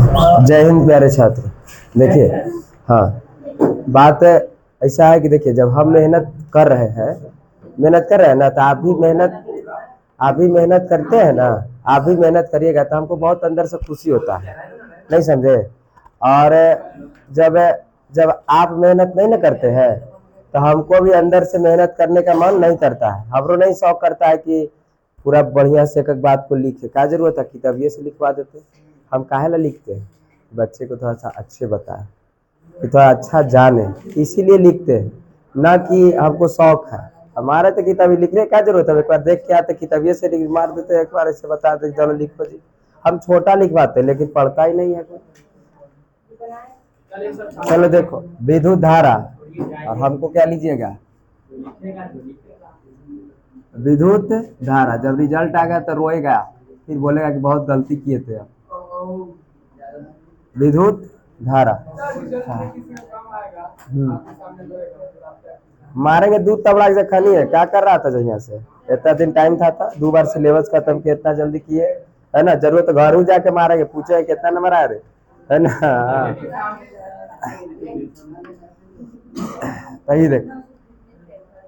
जय हिंद प्यारे छात्र। देखिए, हाँ, बात ऐसा है कि देखिए, जब हम मेहनत कर रहे हैं ना, तो आप भी मेहनत करते हैं ना। आप भी मेहनत करिएगा तो हमको बहुत अंदर से खुशी होता है, नहीं समझे। और जब जब आप मेहनत नहीं ना करते हैं तो हमको भी अंदर से मेहनत करने का मन नहीं करता है। हमरो नहीं शौक करता है कि पूरा बढ़िया से एक एक बात को लिखे। क्या जरूरत है, किताबिए से लिखवा देते। हम काहे ला लिखते हैं, बच्चे को थोड़ा सा अच्छे बताए, कि थोड़ा अच्छा जाने, इसीलिए लिखते हैं, ना कि हमको शौक है। हमारे तो किताबी लिखने क्या जरूरत है, एक बार देख के आते किताबिए से मार देते, एक बार ऐसे बता देते चलो लिखो जी। हम छोटा लिखवाते लेकिन पढ़ता ही नहीं है कोई। चलो देखो, विद्युत धारा, और हमको क्या लीजिएगा, विद्युत धारा। जब रिजल्ट आ गया तो रोएगा, फिर बोलेगा कि बहुत गलती किए थे आप। विद्युत धारा, हाँ। मारेंगे दूध तबला से खानी है। क्या कर रहा था जो यहाँ से, इतना दिन टाइम था 2 बार सिलेबस खत्म किया, इतना जल्दी किए, है ना। जरूरत तो घर जाके मारेंगे, पूछे कितना नंबर आ रहे, है ना। सही देख,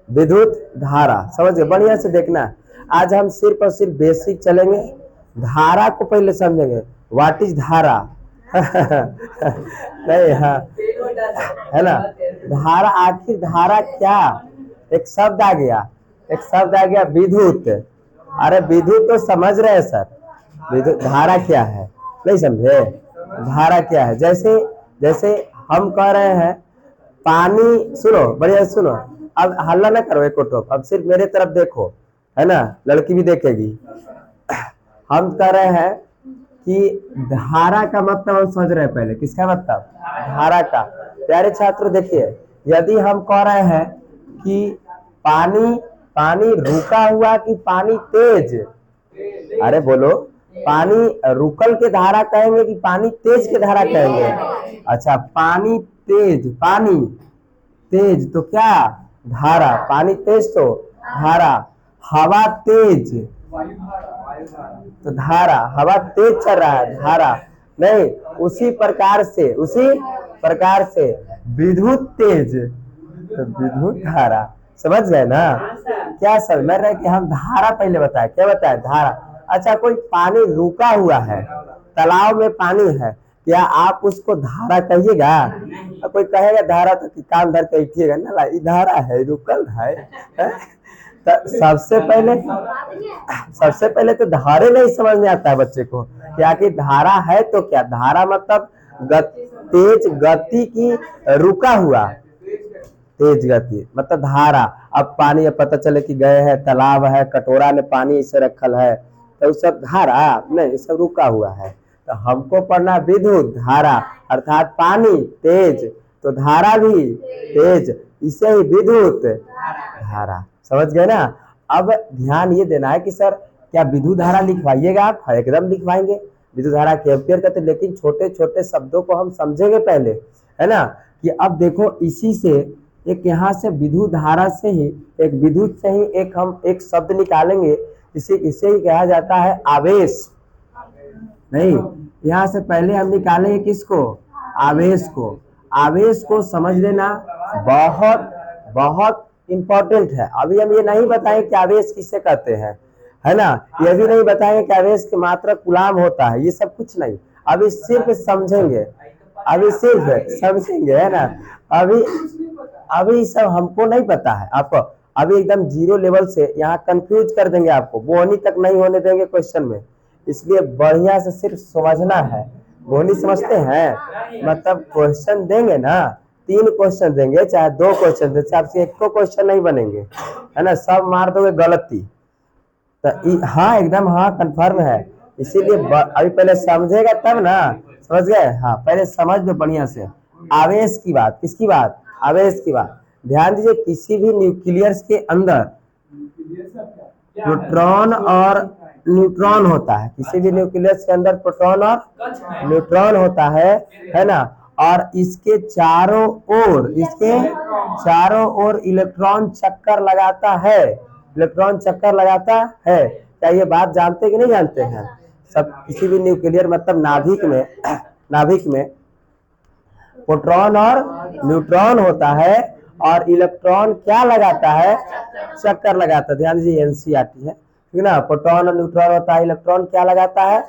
विद्युत धारा समझ गए, बढ़िया से देखना। आज हम सिर्फ और सिर्फ बेसिक चलेंगे, धारा को पहले समझेंगे। व्हाट इज धारा। नहीं, हाँ, है ना। धारा, आखिर धारा क्या, एक शब्द आ गया, विद्युत। अरे विद्युत तो समझ रहे हैं सर, विद्युत धारा क्या है नहीं समझे। धारा क्या है, जैसे जैसे हम कह रहे हैं पानी, सुनो बढ़िया सुनो। अब हल्ला ना करो एक टोप, अब सिर्फ मेरे तरफ देखो, है ना, लड़की भी देखेगी। हम कह रहे हैं कि धारा का मतलब हम समझ रहे हैं पहले, किसका मतलब, धारा का। प्यारे छात्र देखिए, यदि हम कह रहे हैं कि पानी पानी रुका हुआ कि पानी तेज, अरे बोलो, पानी रुकल के धारा कहेंगे कि पानी तेज के धारा कहेंगे। अच्छा, पानी तेज, पानी तेज तो क्या, धारा। पानी तेज तो धारा। हवा तेज तो धारा, हवा तेज चल रहा है, धारा नहीं। उसी प्रकार से विद्युत तेज तो विद्युत धारा। समझ गए ना। क्या समझ रहे कि हम धारा पहले बताए, क्या बताए, धारा। अच्छा, कोई पानी रुका हुआ है, तालाब में पानी है, क्या आप उसको धारा कहिएगा। कोई कहेगा धारा तो कान धर के उठिएगा ना, ये धारा है, रुकल है। तो सबसे पहले तो धारे नहीं समझ में आता है बच्चे को, क्या कि धारा है तो क्या। धारा मतलब तेज गति की, रुका हुआ तेज गति मतलब धारा। अब पानी, अब पता चले कि गए हैं, तालाब है, कटोरा में पानी इसे रखल है, तो सब धारा नहीं, सब रुका हुआ है। तो हमको पढ़ना विद्युत धारा, अर्थात पानी तेज तो धारा भी तेज, इसे ही विद्युत धारा। समझ गए ना। अब ध्यान ये देना है कि सर क्या विद्युत धारा लिखवाइएगा आप, एकदम लिखवाएंगे। विद्युत धारा के एम्पियर कहते, लेकिन छोटे छोटे शब्दों को हम समझेंगे पहले, है ना। कि अब देखो, इसी से एक, यहाँ से विद्युत धारा से ही, एक विद्युत से ही हम एक शब्द निकालेंगे, इसे ही कहा जाता है आवेश। नहीं, यहाँ से पहले हम निकालेंगे किसको, आवेश को। आवेश को समझ लेना बहुत बहुत इंपॉर्टेंट है। अभी हम ये नहीं बताएं कि आवेश किसे कहते हैं, है ना। ये भी नहीं बताएंगे कि आवेश की मात्रा कूलाम होता है, ये सब कुछ नहीं। अभी सिर्फ समझेंगे, है ना। अभी अभी सब हमको नहीं पता है, आपको अभी एकदम जीरो लेवल से यहाँ कंफ्यूज कर देंगे आपको, बोनी तक नहीं होने देंगे क्वेश्चन में। इसलिए बढ़िया से सिर्फ समझना है। बोनी समझते हैं, मतलब क्वेश्चन देंगे ना, 3 क्वेश्चन देंगे चाहे 2 क्वेश्चन देंगे, आपसे 1 क्वेश्चन नहीं बनेंगे, है ना, सब मार दोगे गलती। तो हाँ, एकदम हाँ, कंफर्म है। इसीलिए अभी पहले समझेगा तब ना, समझ गए। हाँ, पहले समझ लो बढ़िया से। आवेश की बात, किसकी बात, आवेश की बात। ध्यान दीजिए, किसी भी न्यूक्लियस के अंदर प्रोटॉन और न्यूट्रॉन होता है। किसी भी न्यूक्लियस के अंदर प्रोटॉन और न्यूट्रॉन होता है ना। और इसके चारों ओर इलेक्ट्रॉन चक्कर लगाता है, क्या ये बात जानते कि नहीं जानते हैं सब। किसी भी न्यूक्लियर मतलब नाभिक में प्रोटॉन और न्यूट्रॉन होता है और इलेक्ट्रॉन क्या लगाता है, चक्कर लगाता है। ध्यान दीजिए एनसीईआरटी है, ठीक ना। प्रोटॉन और न्यूट्रॉन होता है, इलेक्ट्रॉन क्या लगाता है,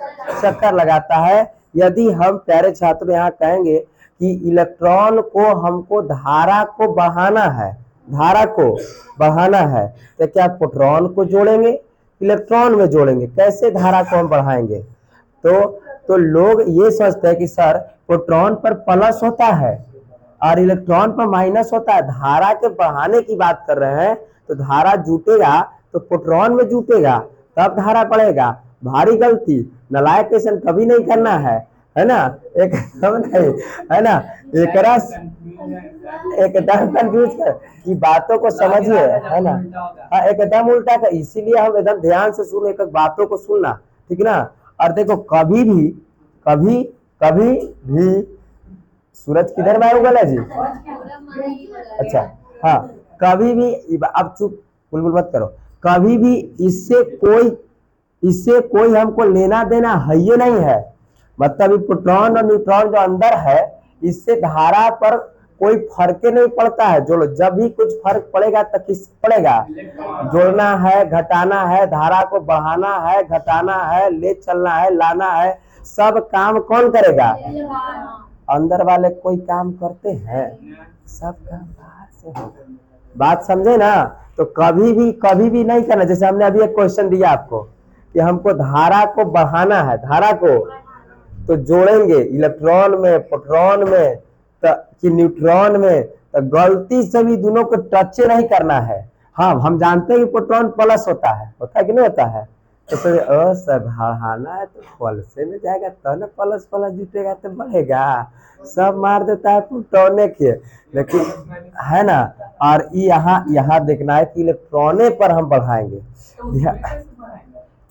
चक्कर लगाता है। यदि हम प्यारे छात्र यहाँ कहेंगे कि इलेक्ट्रॉन को हमको धारा को बढ़ाना है, धारा को बढ़ाना है, तो क्या प्रोटॉन को जोड़ेंगे, इलेक्ट्रॉन में जोड़ेंगे? कैसे धारा को हम बढ़ाएंगे? तो लोग ये सोचते हैं कि सर प्रोटॉन पर प्लस होता है और इलेक्ट्रॉन पर माइनस होता है, धारा के बढ़ाने की बात कर रहे हैं। तो धारा जुटेगा तो प्रोटॉन में जुटेगा तब धारा बढ़ेगा। भारी गलती, नालायकेशन कभी नहीं करना है ना, एकदम नहीं, है ना। एकदम कंफ्यूज कर कि बातों को समझिए, है ना। हाँ, एकदम उल्टा कर, इसीलिए हम एकदम ध्यान से सुन, एक बातों को सुनना, ठीक ना। और देखो कभी भी सूरज किधर में उगल है जी? अच्छा, हाँ, कभी भी, अब चुप बुलबुल मत करो, कभी भी इससे कोई हमको लेना देना है ये नहीं है। मतलब प्रोटॉन और न्यूट्रॉन जो अंदर है, इससे धारा पर कोई फर्क नहीं पड़ता है। जो जब भी कुछ फर्क पड़ेगा तो किस पड़ेगा? जोड़ना है, घटाना है, धारा को बढ़ाना है, घटाना है, ले चलना है, लाना है, सब काम कौन करेगा? अंदर वाले कोई काम करते हैं? सब काम बाहर से होगा। बात समझे ना। तो कभी भी नहीं करना। जैसे हमने अभी एक क्वेश्चन दिया आपको कि हमको धारा को बढ़ाना है, धारा को तो जोड़ेंगे इलेक्ट्रॉन में, प्रोटॉन में कि न्यूट्रॉन में, तो गलती से भी दोनों को टच नहीं करना है। हाँ, हम जानते हैं कि प्रोटॉन प्लस होता है कि नहीं होता है। तो सर बढ़ाना है तो प्लस में जाएगा तो ना, प्लस जुटेगा तो बढ़ेगा। सब मार देता है प्रोटॉन के, लेकिन है ना। और यहाँ देखना है कि इलेक्ट्रॉने पर हम बढ़ाएंगे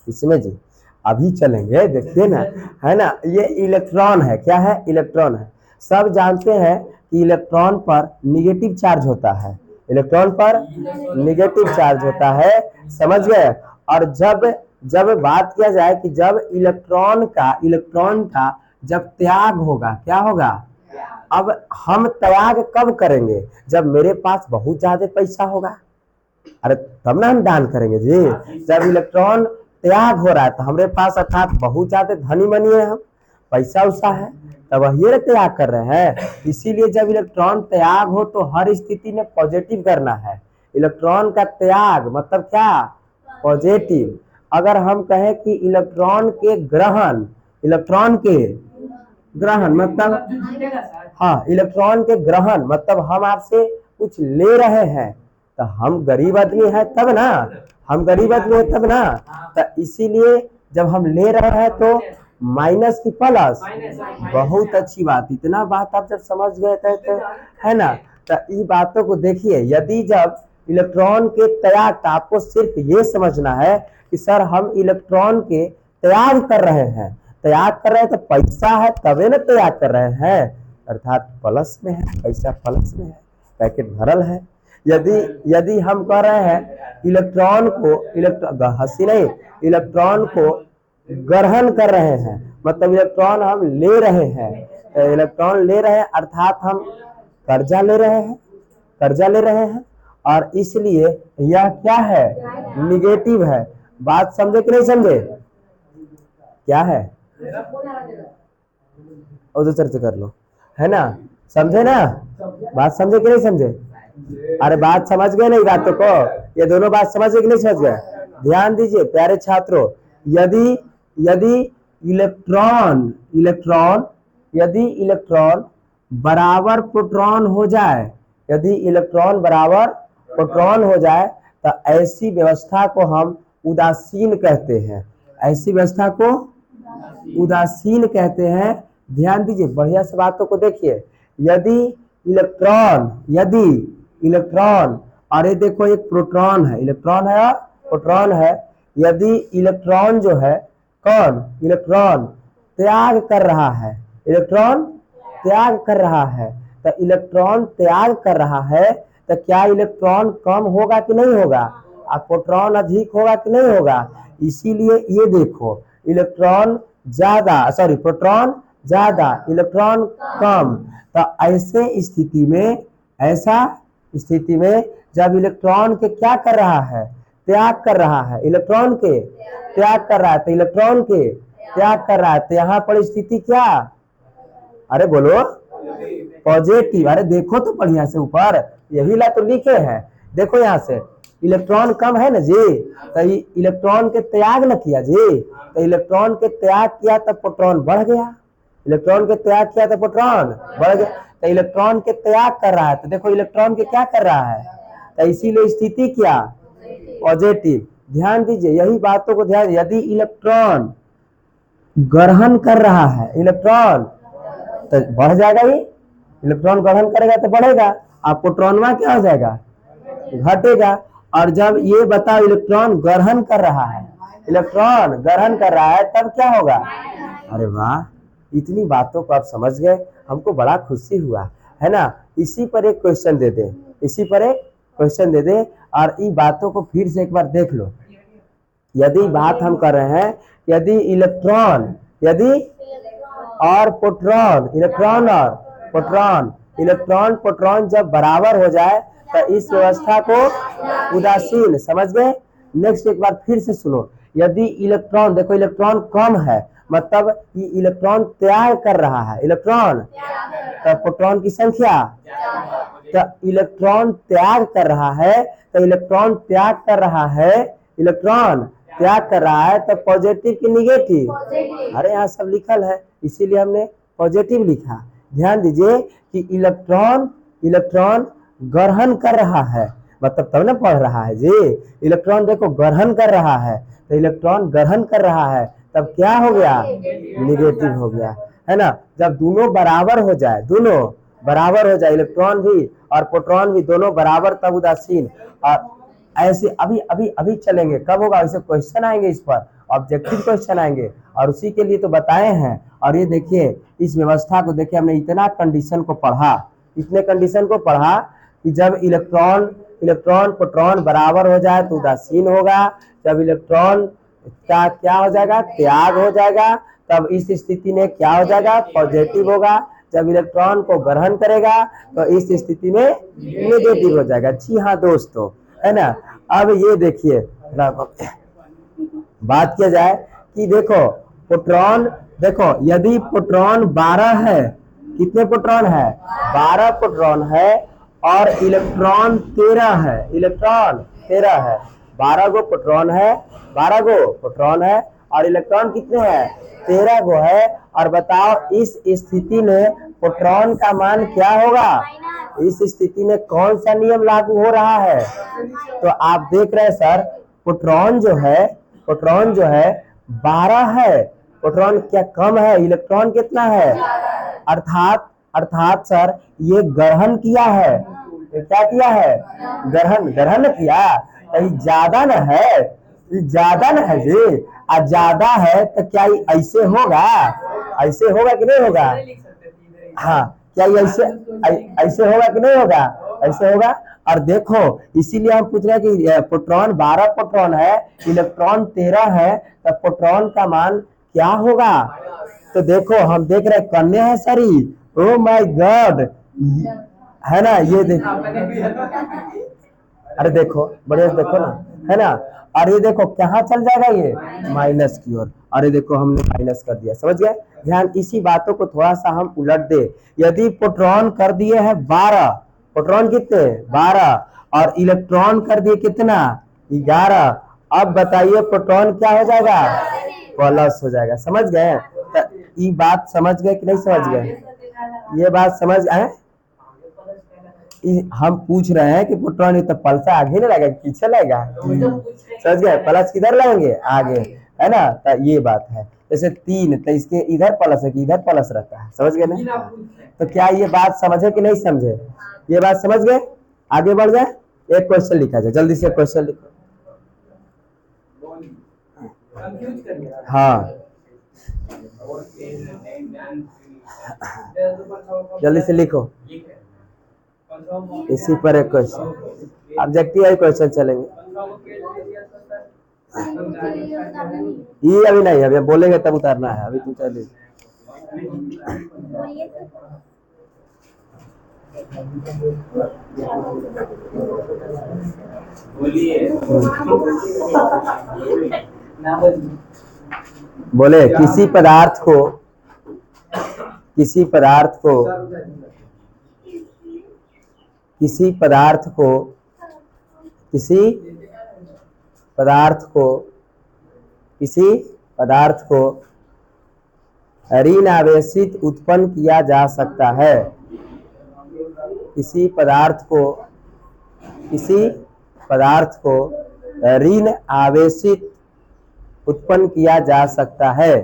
इसमें जी। अभी चलेंगे, देखिए ना, है ना। ये इलेक्ट्रॉन है, क्या है? इलेक्ट्रॉन है। सब जानते हैं कि इलेक्ट्रॉन पर निगेटिव चार्ज होता है, इलेक्ट्रॉन पर निगेटिव चार्ज होता है, समझ गए। और जब बात किया जाए कि जब इलेक्ट्रॉन का जब त्याग होगा, क्या होगा? अब हम त्याग कब करेंगे? जब मेरे पास बहुत ज्यादा पैसा होगा, अरे तब ना हम दान करेंगे जी। जब इलेक्ट्रॉन त्याग हो रहा है तो हमारे पास अर्थात बहुत ज्यादा धनी मनी है, हम पैसा उसा है, तब ये त्याग कर रहे हैं। इसीलिए जब इलेक्ट्रॉन त्याग हो तो हर स्थिति में पॉजिटिव करना है। इलेक्ट्रॉन का त्याग मतलब क्या? पॉजिटिव। अगर हम कहें कि इलेक्ट्रॉन के ग्रहण मतलब, हाँ, इलेक्ट्रॉन के ग्रहण मतलब हम आपसे कुछ ले रहे हैं, तो हम गरीब आदमी है तब ना, तो इसीलिए जब हम ले रहे हैं तो माइनस की प्लस। बहुत अच्छी बात, इतना बात आप जब समझ गए थे तो, है ना। तो ये बातों को देखिए, यदि जब इलेक्ट्रॉन के त्याग का, आपको सिर्फ ये समझना है कि सर हम इलेक्ट्रॉन के त्याग कर रहे हैं, तो पैसा है तबे ना त्याग कर रहे हैं, अर्थात प्लस में है, पैसा प्लस में है, पैकेट भरल है। यदि हम कह रहे हैं इलेक्ट्रॉन को ग्रहण कर रहे हैं, मतलब इलेक्ट्रॉन हम ले रहे हैं, अर्थात हम कर्जा ले रहे हैं, और इसलिए यह क्या है? निगेटिव है। बात समझे कि नहीं समझे? क्या है? उधर चर्चा कर लो, है ना। समझे ना? बात समझे कि नहीं समझे? अरे बात समझ गए नहीं बातों को? ये दोनों बात समझ गए कि नहीं समझ गए? ध्यान दीजिए प्यारे छात्रों, यदि इलेक्ट्रॉन बराबर प्रोटॉन हो जाए, तो ऐसी व्यवस्था को हम उदासीन कहते हैं। ऐसी व्यवस्था को उदासीन कहते हैं। ध्यान दीजिए, बढ़िया से बातों को देखिए। यदि इलेक्ट्रॉन, अरे देखो एक प्रोटॉन है, इलेक्ट्रॉन है और प्रोटॉन है। यदि इलेक्ट्रॉन जो है, इलेक्ट्रॉन त्याग कर रहा है, तो इलेक्ट्रॉन त्याग कर रहा है, तो क्या इलेक्ट्रॉन कम होगा कि नहीं होगा? और प्रोटॉन अधिक होगा कि नहीं होगा? इसीलिए ये देखो, प्रोटॉन ज्यादा, इलेक्ट्रॉन कम। तो ऐसा स्थिति में जब इलेक्ट्रॉन के क्या कर रहा है, त्याग कर रहा है, इलेक्ट्रॉन के त्याग कर रहा है, तो इलेक्ट्रॉन के त्याग कर रहा है, तो यहाँ पर स्थिति क्या, अरे बोलो, पॉजिटिव। अरे देखो तो बढ़िया से ऊपर, यही ला तो लिखे हैं, देखो यहाँ से इलेक्ट्रॉन कम है ना जी, तो इलेक्ट्रॉन के त्याग न किया जी, तो इलेक्ट्रॉन के त्याग किया तब प्रोटॉन बढ़ गया, इलेक्ट्रॉन के त्याग किया तो प्रोटॉन बढ़ गया, तो इलेक्ट्रॉन के त्याग कर रहा है, तो देखो इलेक्ट्रॉन के क्या कर रहा है, तो इसीलिए स्थिति क्या, पॉजिटिव। ध्यान दीजिए यही बातों को ध्यान, यदि इलेक्ट्रॉन ग्रहण कर रहा है, इलेक्ट्रॉन तो बढ़ जाएगा, ही इलेक्ट्रॉन ग्रहण करेगा तो बढ़ेगा, और प्रोटॉनवा क्या हो जाएगा, घटेगा। और जब ये बताओ इलेक्ट्रॉन ग्रहण कर रहा है, इलेक्ट्रॉन ग्रहण कर रहा है, तब क्या होगा, अरे वाह, इतनी बातों को आप समझ गए, हमको बड़ा खुशी हुआ है ना। इसी पर एक क्वेश्चन दे दे, इसी पर एक क्वेश्चन दे दे, और इन बातों को फिर से एक बार देख लो। यदि बात हम कर रहे हैं, यदि इलेक्ट्रॉन, यदि और प्रोटॉन, इलेक्ट्रॉन और प्रोटॉन, इलेक्ट्रॉन प्रोटॉन जब बराबर हो जाए तो इस व्यवस्था को उदासीन, समझ गए। नेक्स्ट एक बार फिर से सुनो, यदि इलेक्ट्रॉन, देखो इलेक्ट्रॉन कम है, मतलब ये इलेक्ट्रॉन त्याग कर रहा है, इलेक्ट्रॉन, तो प्रोटॉन की संख्या, तो इलेक्ट्रॉन त्याग कर रहा है, तो इलेक्ट्रॉन त्याग कर रहा है, इलेक्ट्रॉन त्याग कर रहा है, तो पॉजिटिव की निगेटिव, अरे यहाँ सब लिखल है, इसीलिए हमने पॉजिटिव लिखा। ध्यान दीजिए कि इलेक्ट्रॉन ग्रहण कर रहा है, मतलब तब ना पढ़ रहा है जी, इलेक्ट्रॉन देखो ग्रहण कर रहा है, तो इलेक्ट्रॉन ग्रहण कर रहा है, तब क्या हो गया, निगेटिव हो गया, है ना। जब दोनों बराबर हो जाए, दोनों बराबर हो जाए, इलेक्ट्रॉन भी और प्रोटॉन भी दोनों बराबर, तब उदासीन। और ऐसे अभी अभी अभी चलेंगे, कब होगा, ऐसे क्वेश्चन आएंगे, इस पर ऑब्जेक्टिव क्वेश्चन आएंगे, और उसी के लिए तो बताए हैं। और ये देखिए इस व्यवस्था को देखिए, हमने इतना कंडीशन को पढ़ा, इतने कंडीशन को पढ़ा कि जब इलेक्ट्रॉन प्रोटॉन बराबर हो जाए तो उदासीन होगा, जब इलेक्ट्रॉन का क्या हो जाएगा, त्याग हो जाएगा, तब इस स्थिति में क्या हो जाएगा, पॉजिटिव होगा, जब इलेक्ट्रॉन को ग्रहण करेगा तो इस स्थिति में नेगेटिव हो जाएगा। जी हाँ दोस्तों, है ना। अब ये देखिए बात किया जाए कि देखो प्रोटॉन, देखो यदि प्रोटॉन 12 है, कितने प्रोटॉन है, 12 प्रोटॉन है, और इलेक्ट्रॉन 13 है, इलेक्ट्रॉन 13 है, 12 गो प्रोटॉन है, 12 गो प्रोटॉन है, और इलेक्ट्रॉन कितने हैं, 13 गो है। और बताओ इस स्थिति में प्रोटॉन का मान क्या होगा, इस स्थिति में कौन सा नियम लागू हो रहा है। तो आप देख रहे हैं सर, प्रोटॉन जो है 12 है, प्रोटॉन क्या कम है, इलेक्ट्रॉन कितना है, अर्थात सर ये ग्रहण किया है, क्या किया है, ग्रहण किया, तो ज्यादा न है, ज्यादा न है जी, और ज्यादा है तो क्या ऐसे होगा, ऐसे होगा कि नहीं होगा, हाँ क्या ये ऐसे होगा कि नहीं होगा, ऐसे होगा। और देखो इसीलिए हम पूछ रहे हैं कि प्रोटॉन 12 प्रोटॉन है, इलेक्ट्रॉन 13 है, तो प्रोटॉन का मान क्या होगा। तो देखो हम देख रहे हैं कन्या है सरी, ओ माय गॉड, है ना, ये देखो, अरे देखो बढ़िया देखो ना, है ना। और ये देखो कहाँ चल जाएगा, ये माइनस की ओर, अरे देखो हमने माइनस कर दिया, समझ गए। ध्यान, इसी बातों को थोड़ा सा हम उलट दे, यदि प्रोटॉन कर दिए हैं 12, प्रोटॉन कितने 12, और इलेक्ट्रॉन कर दिए कितना 11, अब बताइए प्रोटॉन क्या हो जाएगा, प्लस हो जाएगा, समझ गए। ये बात समझ गए कि नहीं समझ गए, ये बात समझ आए। हम पूछ रहे हैं कि प्रोटॉन तो प्लस आगे नहीं लगेगा, पीछे लगेगा, समझ गए, प्लस किधर लगेंगे, आगे, है ना। तो ये बात है, जैसे 3 तो इसके इधर प्लस है कि इधर प्लस रहता है, समझ गए ना। तो क्या ये बात समझे कि नहीं समझे, ये बात समझ गए। आगे बढ़ जाए, एक क्वेश्चन लिखा जाए, जल्दी से क्वेश्चन लिखो। हाँ जल्दी से लिखो, इसी पर एक क्वेश्चन, ऑब्जेक्टिव है क्वेश्चन चलेंगे। ये अभी नहीं, अभी बोलेंगे तब उतारना है, अभी तुम चलिए। बोले किसी पदार्थ को किसी पदार्थ को किसी पदार्थ को किसी पदार्थ को किसी पदार्थ को ऋण आवेशित उत्पन्न किया जा सकता है। किसी पदार्थ को ऋण आवेशित उत्पन्न किया जा सकता है।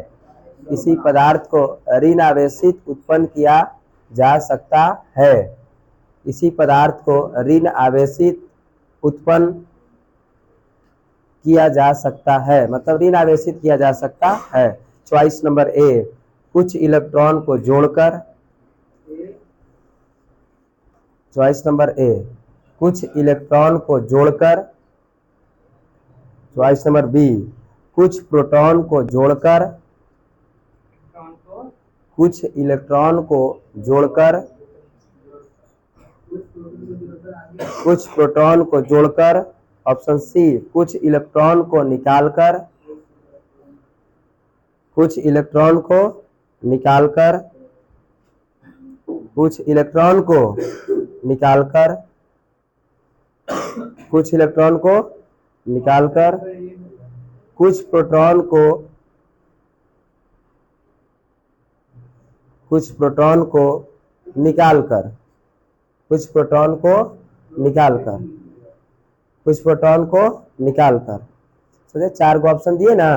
किसी पदार्थ को ऋण आवेशित उत्पन्न किया जा सकता है। किसी पदार्थ को ऋण आवेशित उत्पन्न किया जा सकता है, मतलब ऋण आवेशित किया जा सकता है। चॉइस नंबर ए, कुछ इलेक्ट्रॉन को जोड़कर। चॉइस नंबर ए, कुछ इलेक्ट्रॉन को जोड़कर। चॉइस नंबर बी, कुछ प्रोटॉन को जोड़कर। कुछ इलेक्ट्रॉन को जोड़कर। कुछ प्रोटॉन को जोड़कर। ऑप्शन सी, कुछ इलेक्ट्रॉन को निकालकर। कुछ इलेक्ट्रॉन को निकालकर। कुछ इलेक्ट्रॉन को निकालकर। कुछ इलेक्ट्रॉन को निकालकर। कुछ प्रोटॉन को निकालकर। कुछ प्रोटॉन को निकालकर। कुछ प्रोटॉन को निकालकर। समझे, 4 को ऑप्शन दिए ना।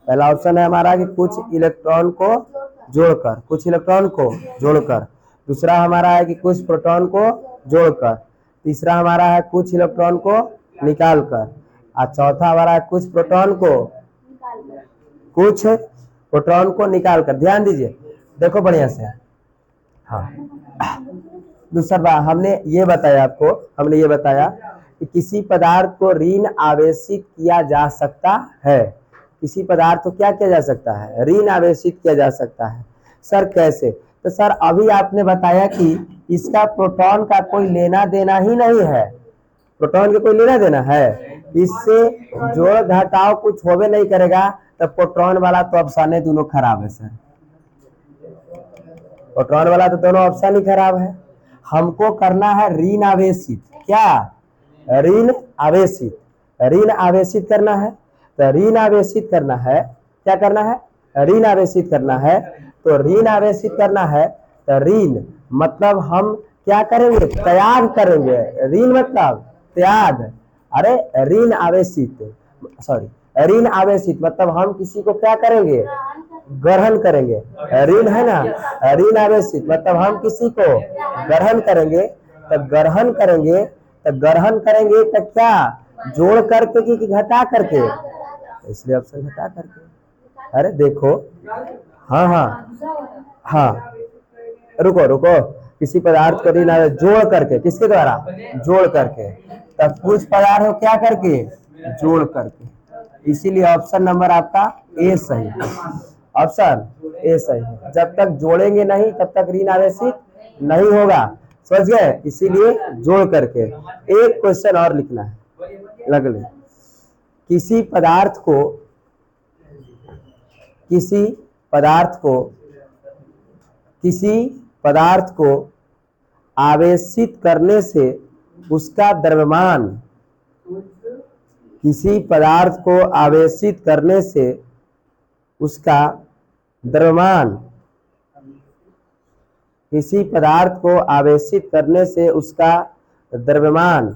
पहला ऑप्शन है हमारा कि कुछ इलेक्ट्रॉन को जोड़कर, कुछ इलेक्ट्रॉन को जोड़कर। दूसरा हमारा है कि कुछ प्रोटॉन को जोड़कर। तीसरा हमारा है कुछ इलेक्ट्रॉन को निकालकर। और चौथा हमारा है कुछ प्रोटॉन को निकालकर। ध्यान दीजिए, देखो बढ़िया से। हाँ, दूसरा बात हमने ये बताया कि किसी पदार्थ को ऋण आवेशित किया जा सकता है। किसी पदार्थ को क्या किया जा सकता है? ऋण आवेशित किया जा सकता है। सर कैसे? तो सर अभी आपने बताया कि इसका प्रोटॉन का कोई लेना देना ही नहीं है। प्रोटॉन का कोई लेना देना है, इससे जोड़ घटाव कुछ होवे नहीं करेगा। तो प्रोटॉन वाला तो ऑप्शन दोनों खराब है सर। प्रोटॉन वाला तो दोनों ऑप्शन ही खराब है। हमको करना है ऋण आवेशित। क्या? ऋण आवेशित। ऋण आवेशित करना है। तो ऋण आवेशित करना है, क्या करना है? ऋण आवेशित करना है। तो ऋण आवेशित करना है तो ऋण मतलब हम क्या करेंगे? त्याग करेंगे। ऋण मतलब त्याग। अरे ऋण आवेशित, सॉरी, ऋण आवेशित मतलब हम किसी को क्या करेंगे? ग्रहण करेंगे। ऋण है ना, ऋण आवेशित मतलब हम किसी को ग्रहण करेंगे। तो ग्रहण करेंगे तो क्या जोड़ करके कि घटा करके? इसलिए ऑप्शन घटा करके। अरे देखो, हाँ, रुको, किसी पदार्थ को ऋण जोड़ करके, किसके द्वारा? जोड़ करके। तब कुछ पदार्थ को क्या करके? जोड़ करके। इसीलिए ऑप्शन नंबर आपका ए सही है। ऑप्शन ए सही है। जब तक जोड़ेंगे नहीं तब तक ऋण आवेशित नहीं होगा, समझ गए? इसीलिए जोड़ करके। एक क्वेश्चन और लिखना है, लग ले। किसी पदार्थ को आवेशित करने से उसका द्रव्यमान, किसी पदार्थ को आवेशित करने से उसका द्रव्यमान, किसी पदार्थ को आवेशित करने से उसका द्रव्यमान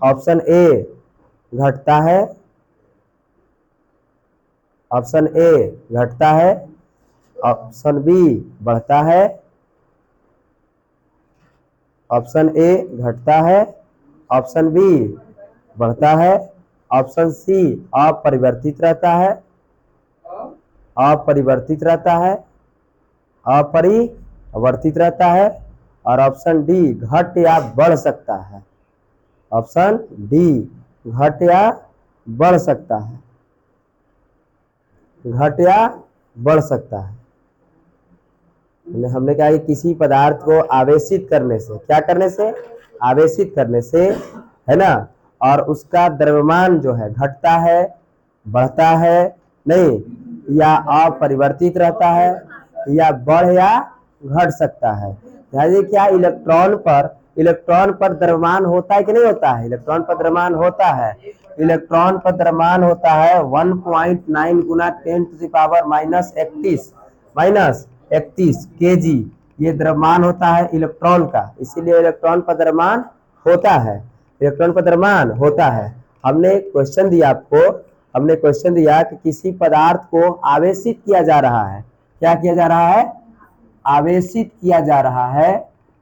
ऑप्शन ए घटता है। ऑप्शन ए घटता है। ऑप्शन बी बढ़ता है। ऑप्शन ए घटता है। ऑप्शन बी बढ़ता है। ऑप्शन सी अपरिवर्तित रहता है। अपरिवर्तित रहता है। और ऑप्शन डी घट या बढ़ सकता है। ऑप्शन डी घट या बढ़ सकता है। घट या बढ़ सकता है। हमने कहा कि किसी पदार्थ को आवेशित करने से, क्या करने से, आवेशित करने से, है ना, और उसका द्रव्यमान जो है घटता है, बढ़ता है नहीं, या अपरिवर्तित रहता है, या बढ़ या घट सकता है। ध्यान क्या, इलेक्ट्रॉन पर द्रव्यमान होता है कि नहीं होता है? इलेक्ट्रॉन पर द्रव्यमान होता है। इलेक्ट्रॉन पर द्रव्यमान होता है 1.9 गुना 10⁻31 kg, ये द्रव्यमान होता है इलेक्ट्रॉन का, इसीलिए इलेक्ट्रॉन पर द्रव्यमान होता है, इलेक्ट्रॉन पर द्रव्यमान होता है। हमने क्वेश्चन दिया आपको, हमने क्वेश्चन दिया कि किसी पदार्थ को आवेशित किया जा रहा है, क्या किया जा रहा है, आवेशित किया जा रहा है,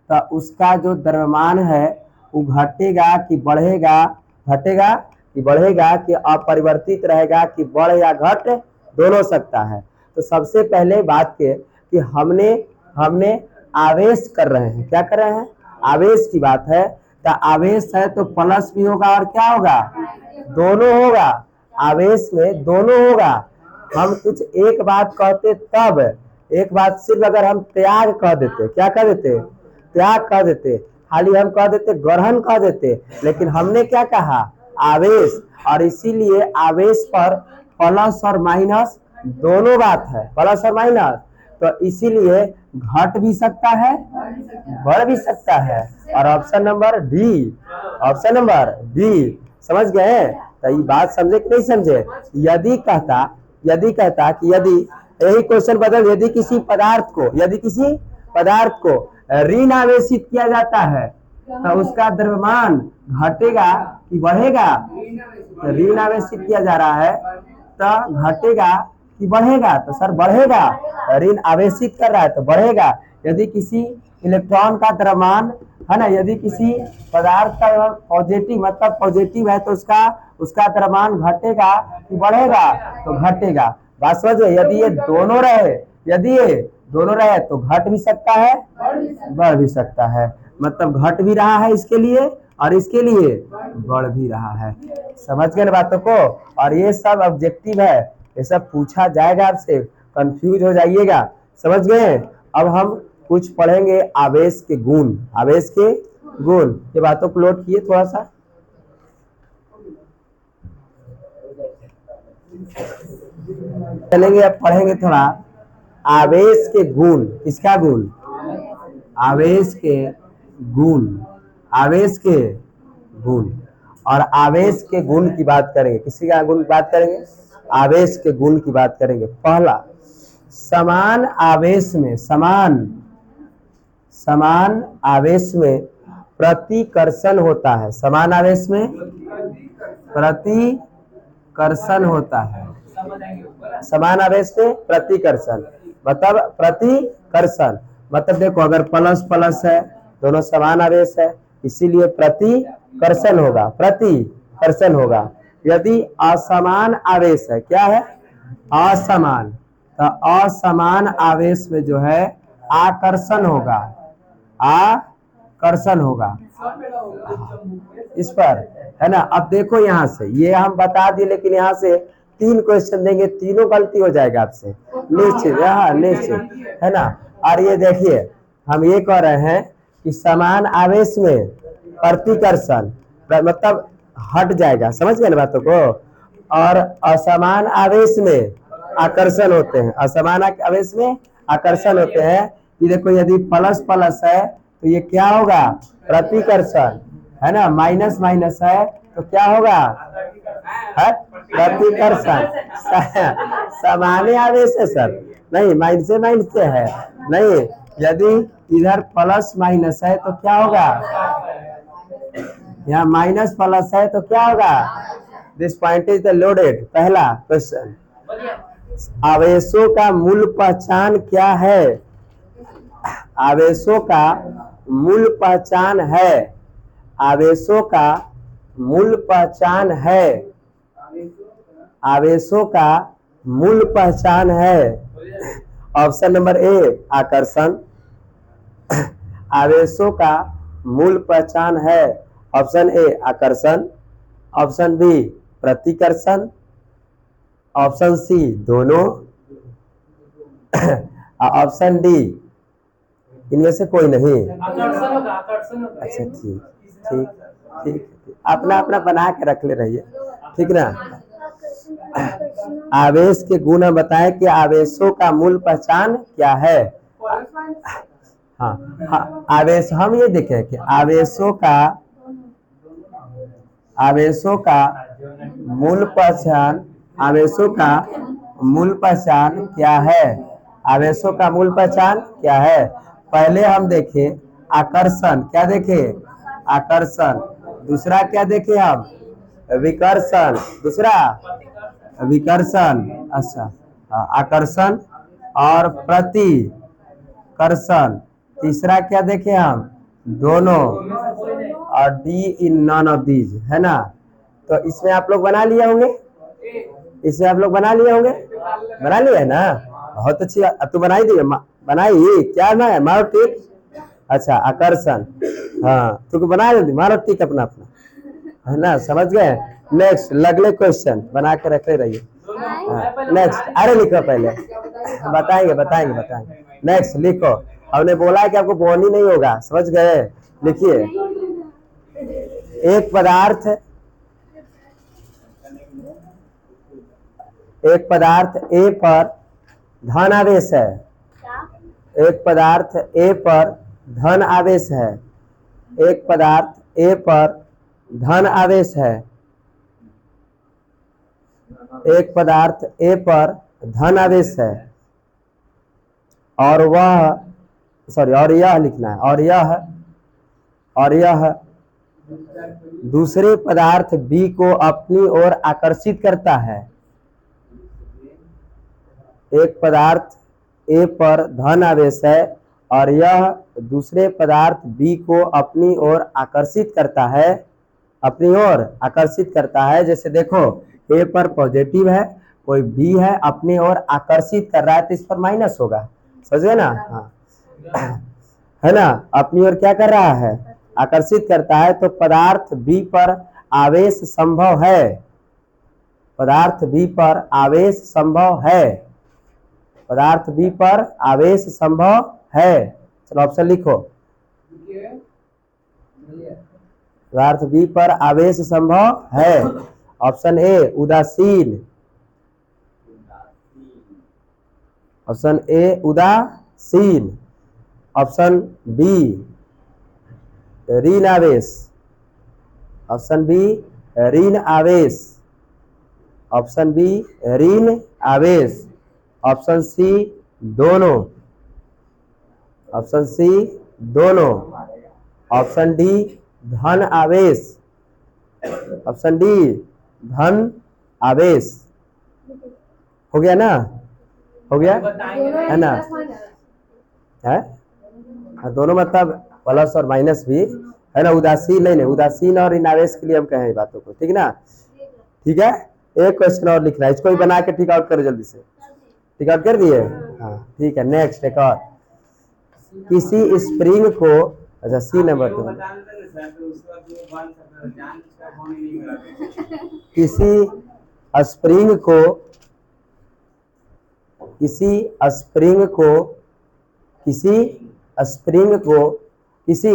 तो उसका जो द्रव्यमान है वो घटेगा कि बढ़ेगा, घटेगा कि बढ़ेगा, कि अपरिवर्तित रहेगा, कि बढ़ या घट दोनों सकता है। तो सबसे पहले बात कि हमने आवेश कर रहे हैं, क्या कर रहे हैं, आवेश की बात है। तो आवेश है तो प्लस भी होगा और क्या होगा, दोनों होगा, आवेश में दोनों होगा। हम कुछ एक बात कहते तब, एक बात सिर्फ अगर हम त्याग कह देते, क्या कह देते, त्याग कह देते, खाली हम कह देते ग्रहण कह देते, लेकिन हमने क्या कहा, आवेश, और इसीलिए आवेश पर प्लस और माइनस दोनों बात है, प्लस और माइनस, तो इसीलिए घट भी सकता है, बढ़ भी सकता है। और option number D, option number D, समझ गए? तो ये बात समझे कि नहीं समझे? यदि कहता कि यदि, यही क्वेश्चन बदल, यदि किसी पदार्थ को ऋण आवेशित किया जाता है तो उसका द्रव्यमान घटेगा कि बढ़ेगा? तो ऋण आवेशित किया जा रहा है तो घटेगा कि बढ़ेगा? तो सर बढ़ेगा, ऋण आवेशित कर रहा है तो बढ़ेगा। यदि किसी इलेक्ट्रॉन का द्रव्यमान है ना, यदि किसी पदार्थ का पॉजिटिव, मतलब पॉजिटिव है, तो उसका द्रव्यमान घटेगा कि बढ़ेगा? तो घटेगा। बात समझ गए? यदि ये दोनों रहे तो घट भी सकता है, बढ़ भी सकता है, मतलब घट भी रहा है इसके लिए और इसके लिए बढ़ भी रहा है। समझ गए ना बातों को? और ये सब ऑब्जेक्टिव है, ये सब पूछा जाएगा आपसे, कंफ्यूज हो जाइएगा। समझ गए? अब हम कुछ पढ़ेंगे आवेश के गुण, आवेश के गुण। ये बातों को नोट किए थोड़ा सा। चलेंगे, अब पढ़ेंगे थोड़ा आवेश के गुण। किसका गुण? आवेश के गुण, आवेश के गुण। और आवेश के गुण की बात करेंगे, किसी का गुण की बात करेंगे, आवेश के गुण की बात करेंगे। पहला, समान आवेश में, समान आवेश में प्रतिकर्षण होता है, समान आवेश में प्रतिकर्षण होता है, समान आवेश में प्रतिकर्षण, मतलब प्रतिकर्षण, मतलब देखो अगर प्लस प्लस है, दोनों समान आवेश है, इसीलिए प्रतिकर्षण होगा, प्रतिकर्षण होगा। यदि असमान आवेश है, क्या है, असमान, तो असमान आवेश में जो है आकर्षण होगा, आकर्षण होगा इस पर, है ना। अब देखो यहाँ से, ये हम बता दिए, लेकिन यहाँ से 3 क्वेश्चन देंगे, तीनों गलती हो जाएगा आपसे, निश्चित, हाँ निश्चित, है ना। और ये देखिए, हम ये कह रहे हैं कि समान आवेश में प्रतिकर्षण, मतलब हट जाएगा, समझ गए ना बातों को। और असमान आवेश में आकर्षण होते हैं, असमान आवेश में आकर्षण होते हैं। ये देखो, यदि प्लस प्लस है तो ये क्या होगा, प्रतिकर्षण, है ना। माइनस माइनस है तो क्या होगा, है प्रतिकर्षण। समान आवेश है सर, नहीं माइनस से माइनस से है, नहीं। यदि इधर प्लस माइनस है तो क्या होगा, यहाँ माइनस प्लस है तो क्या होगा, this point is the loaded. पहला क्वेश्चन, आवेशों का मूल पहचान क्या है, आवेशों का मूल पहचान है, आवेशों का मूल पहचान है, आवेशों का मूल पहचान है। ऑप्शन नंबर ए आकर्षण, आवेशों का मूल पहचान है, ऑप्शन ए आकर्षण, ऑप्शन बी प्रतिकर्षण, ऑप्शन सी दोनों, ऑप्शन डी इनमें से कोई नहीं। अच्छा ठीक ठीक ठीक, अपना अपना बना के रख ले रहिए, ठीक ना। आवेश के गुण हम बताएं कि आवेशों का मूल पहचान क्या है। हाँ हाँ, आवेश हम ये देखें कि आवेशों का मूल पहचान, आवेशों का मूल पहचान क्या है। आवेशों का मूल पहचान क्या है। पहले हम देखें आकर्षण, क्या देखें, आकर्षण। दूसरा क्या देखें हम, विकर्षण। दूसरा विकर्षण, अच्छा आकर्षण और प्रतिकर्षण। तीसरा क्या देखें हम, दोनों, और D in none of these, है ना। तो इसमें आप लोग बना लिए होंगे, इसमें आप लोग बना लिए होंगे, बना लिया है ना, बहुत अच्छी। अब तो बनाई दी, बनाई क्या ना है, मारो टिक। अच्छा आकर्षण, हाँ तो बना जल्दी, मारो टिक अपना अपना, है ना, समझ गए। नेक्स्ट अगले क्वेश्चन बना के रखे रहिए। नेक्स्ट, अरे लिखो पहले, बताएंगे बताएंगे बताएंगे। नेक्स्ट लिखो, हमने बोला है कि आपको बोलनी नहीं होगा, समझ गए। लिखिए, एक पदार्थ ए पर धन आवेश है। एक पदार्थ ए पर धन आवेश है। एक पदार्थ ए पर धन आवेश है। एक पदार्थ ए पर धन आवेश है, और वह और यह लिखना है, और यह दूसरे पदार्थ बी को अपनी ओर आकर्षित करता है। एक पदार्थ ए पर धन आवेश है और यह दूसरे पदार्थ बी को अपनी ओर आकर्षित करता है, अपनी ओर आकर्षित करता है। जैसे देखो, ए पर पॉजिटिव है, कोई बी है, अपनी ओर आकर्षित कर रहा है, तो इस पर माइनस होगा, समझे ना। हाँ है ना, अपनी ओर क्या कर रहा है, आकर्षित करता है। तो पदार्थ बी पर आवेश संभव है, पदार्थ बी पर आवेश संभव है, पदार्थ बी पर आवेश संभव है। चलो ऑप्शन लिखो, पदार्थ बी पर आवेश संभव है। ऑप्शन ए उदासीन, ऑप्शन ए उदासीन। ऑप्शन बी ऋण आवेश, ऑप्शन बी ऋण आवेश, ऑप्शन बी ऋण आवेश। ऑप्शन सी दोनों, ऑप्शन सी दोनों। ऑप्शन डी धन आवेश, ऑप्शन डी धन आवेश। हो गया ना, हो गया है ना, है दोनों, मतलब प्लस और माइनस भी है ना। उदासीन नहीं, उदासीन और ऋण आवेश के लिए हम कहें बातों को, ठीक ना। ठीक है, एक क्वेश्चन और लिखना है, इसको भी बना के टिक आउट करो जल्दी से। टिक आउट कर दिए, हाँ ठीक है। नेक्स्ट एक और, किसी स्प्रिंग को, अच्छा सी नंबर 2, किसी स्प्रिंग को, किसी स्प्रिंग को, किसी स्प्रिंग को किसी